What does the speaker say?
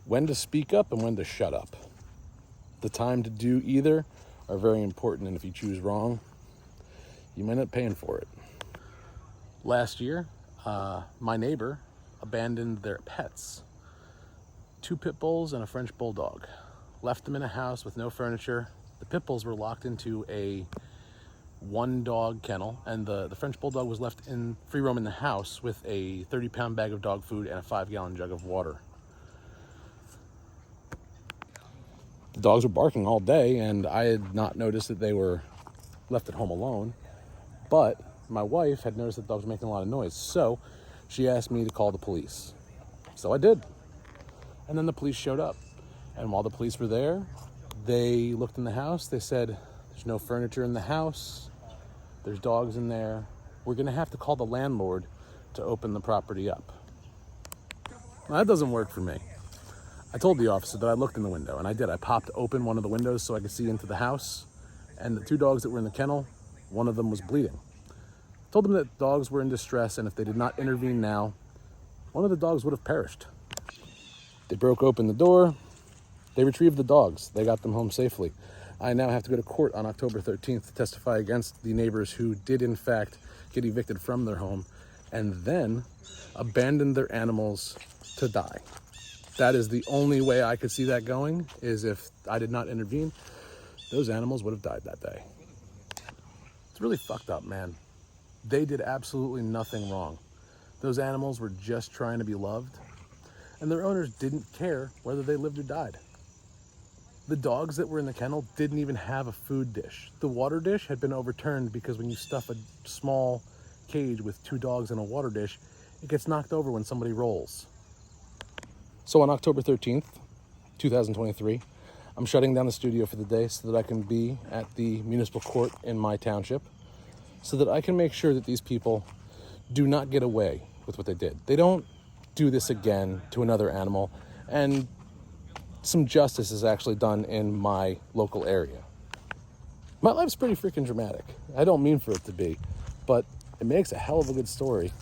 When to speak up and when to shut up. The time to do either are very important, and if you choose wrong, you might end up paying for it. Last year, my neighbor abandoned their pets, 2 pit bulls and a French bulldog. Left them in a house with no furniture. The pit bulls were locked into a 1-dog kennel, and the French bulldog was left in free roam in the house with a 30-pound bag of dog food and a 5-gallon jug of water. The dogs were barking all day, and I had not noticed that they were left at home alone, but my wife had noticed that the dogs were making a lot of noise, so she asked me to call the police. So I did. And then the police showed up, and while the police were there, they looked in the house. They said, there's no furniture in the house, there's dogs in there, we're gonna have to call the landlord to open the property up. Well, that doesn't work for me. I told the officer that I looked in the window, and I did. I popped open one of the windows so I could see into the house, and the 2 dogs that were in the kennel, one of them was bleeding. I told them that dogs were in distress, and if they did not intervene now, one of the dogs would have perished. They broke open the door, they retrieved the dogs, they got them home safely. I now have to go to court on October 13th to testify against the neighbors who did in fact get evicted from their home and then abandoned their animals to die. That is the only way I could see that going, is if I did not intervene, those animals would have died that day. It's really fucked up, man. They did absolutely nothing wrong. Those animals were just trying to be loved, and their owners didn't care whether they lived or died. The dogs that were in the kennel didn't even have a food dish. The water dish had been overturned because when you stuff a small cage with 2 dogs in a water dish, it gets knocked over when somebody rolls. So on October 13th, 2023, I'm shutting down the studio for the day so that I can be at the municipal court in my township, so that I can make sure that these people do not get away with what they did. They don't do this again to another animal, and some justice is actually done in my local area. My life's pretty freaking dramatic. I don't mean for it to be, but it makes a hell of a good story.